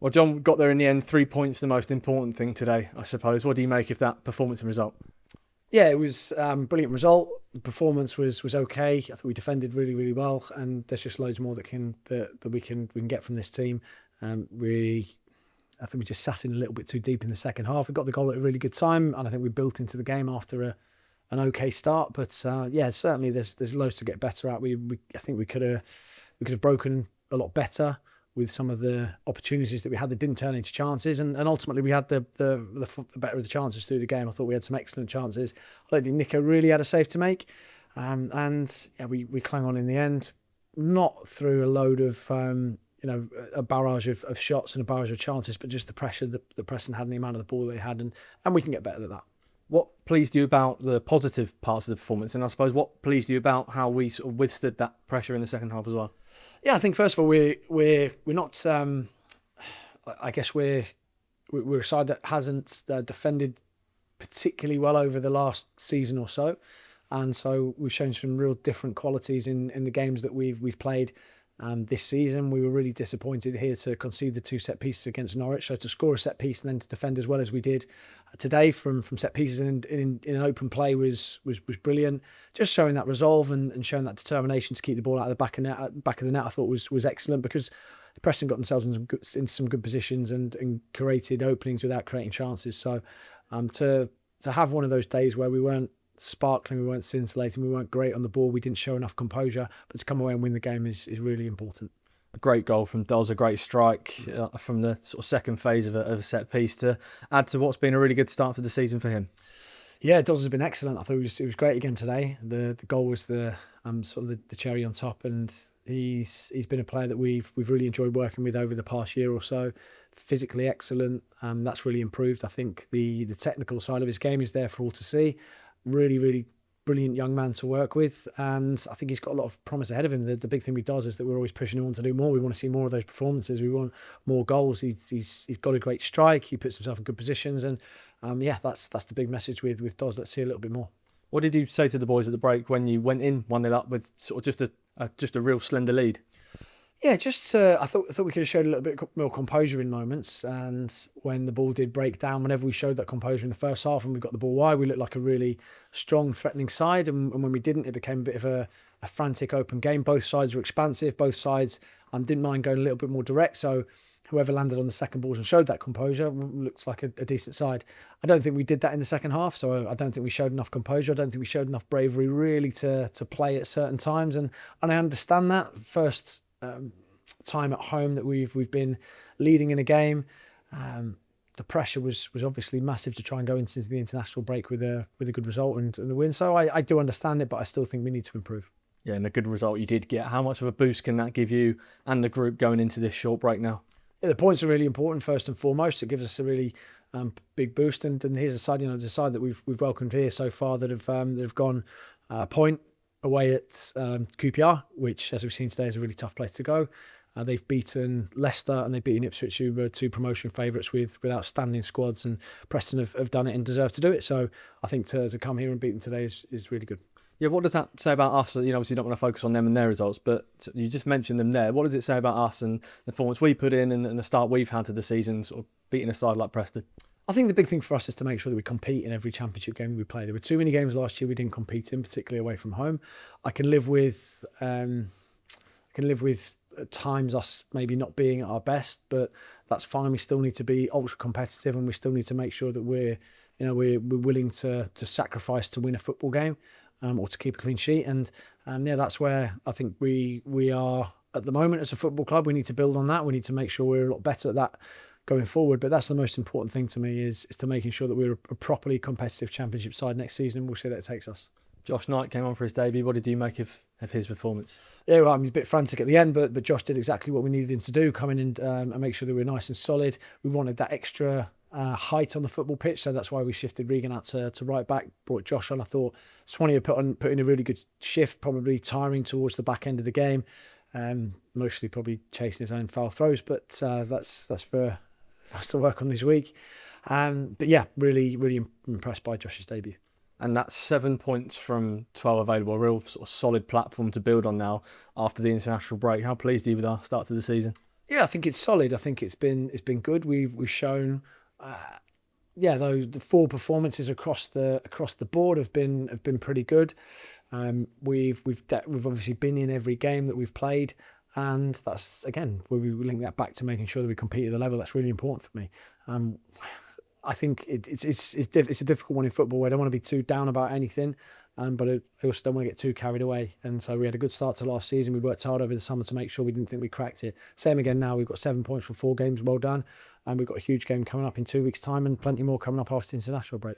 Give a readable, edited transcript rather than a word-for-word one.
Well, John got there in the end. 3 points, the most important thing today, I suppose. What do you make of that performance and result? Yeah, it was a brilliant result. The performance was okay. I think we defended really, really well, and there's just loads more that we can get from this team. I think we just sat in a little bit too deep in the second half. We got the goal at a really good time, and I think we built into the game after an okay start. But certainly there's loads to get better at. I think we could have broken a lot better with some of the opportunities that we had that didn't turn into chances, and ultimately we had the better of the chances through the game. I thought we had some excellent chances. I don't think Nico really had a save to make, we clung on in the end, not through a load of a barrage of shots and a barrage of chances, but just the pressure that Preston had and the amount of the ball they had, and we can get better than that. What pleased you about the positive parts of the performance, and I suppose what pleased you about how we sort of withstood that pressure in the second half as well? Yeah, I think first of all we're not. I guess we're a side that hasn't defended particularly well over the last season or so, and so we've shown some real different qualities in the games that we've played. This season, we were really disappointed here to concede the 2 set pieces against Norwich. So to score a set piece and then to defend as well as we did today from set pieces in an open play was brilliant. Just showing that resolve and showing that determination to keep the ball out of the back of the net, I thought was excellent, because Preston got themselves in some good positions and created openings without creating chances. So to have one of those days where we weren't sparkling, we weren't scintillating, we weren't great on the ball, we didn't show enough composure, but to come away and win the game is really important. A great goal from Doz, a great strike from the sort of second phase of a set piece to add to what's been a really good start to the season for him. Yeah, Doz has been excellent. I thought it was great again today. The goal was the sort of the cherry on top, and he's been a player that we've really enjoyed working with over the past year or so. Physically excellent. That's really improved. I think the technical side of his game is there for all to see. Really, really brilliant young man to work with, and I think he's got a lot of promise ahead of him. The big thing he does is that we're always pushing him on to do more. We want to see more of those performances. We want more goals. He's got a great strike. He puts himself in good positions, and that's the big message with Doz. Let's see a little bit more. What did you say to the boys at the break when you went in 1-0 up with sort of just a real slender lead? Yeah, I thought we could have showed a little bit more composure in moments, and when the ball did break down, whenever we showed that composure in the first half and we got the ball wide, we looked like a really strong, threatening side, and when we didn't, it became a bit of a frantic open game. Both sides were expansive, both sides didn't mind going a little bit more direct, so whoever landed on the second balls and showed that composure looks like a decent side. I don't think we did that in the second half, so I don't think we showed enough composure. I don't think we showed enough bravery really to play at certain times, and I understand that. First time at home that we've been leading in a game, the pressure was obviously massive to try and go into the international break with a good result and the win. So I do understand it, but I still think we need to improve. Yeah, and a good result you did get. How much of a boost can that give you and the group going into this short break now? Yeah, the points are really important first and foremost. It gives us a really big boost, and here's a side, the side that we've welcomed here so far that have gone a point away at QPR, which, as we've seen today, is a really tough place to go. They've beaten Leicester and they've beaten Ipswich, who were 2 promotion favourites with outstanding squads, and Preston have done it and deserve to do it. So I think to come here and beat them today is really good. Yeah, what does that say about us? Obviously you don't want to focus on them and their results, but you just mentioned them there. What does it say about us and the performance we put in and the start we've had to the season, sort of beating a side like Preston? I think the big thing for us is to make sure that we compete in every championship game we play. There were too many games last year we didn't compete in, particularly away from home. I can live with at times us maybe not being at our best, but that's fine. We still need to be ultra competitive, and we still need to make sure that we're willing to sacrifice to win a football game, or to keep a clean sheet. And that's where I think we are at the moment as a football club. We need to build on that. We need to make sure we're a lot better at that going forward. But that's the most important thing to me is to making sure that we're a properly competitive championship side next season, and we'll see that it takes us. Josh Knight came on for his debut. What did you make of his performance? Yeah, well, he was a bit frantic at the end, but Josh did exactly what we needed him to do, come in and make sure that we were nice and solid. We wanted that extra height on the football pitch, so that's why we shifted Regan out to right back, brought Josh on. I thought Swanee had put in a really good shift, probably tiring towards the back end of the game, mostly probably chasing his own foul throws, but that's for us to work on this week. But yeah, really, really impressed by Josh's debut. And that's 7 points from 12 available, a real sort of solid platform to build on now after the international break. How pleased are you with our start to the season? Yeah, I think it's solid. I think it's been good. We've shown, though the 4 performances across the board have been pretty good. We've obviously been in every game that we've played, and that's again where we link that back to making sure that we compete at the level that's really important for me. I think it's a difficult one in football. I don't want to be too down about anything, but I also don't want to get too carried away. And so we had a good start to last season. We worked hard over the summer to make sure we didn't think we cracked it. Same again now. We've got 7 points from 4 games. Well done. And we've got a huge game coming up in 2 weeks' time and plenty more coming up after the international break.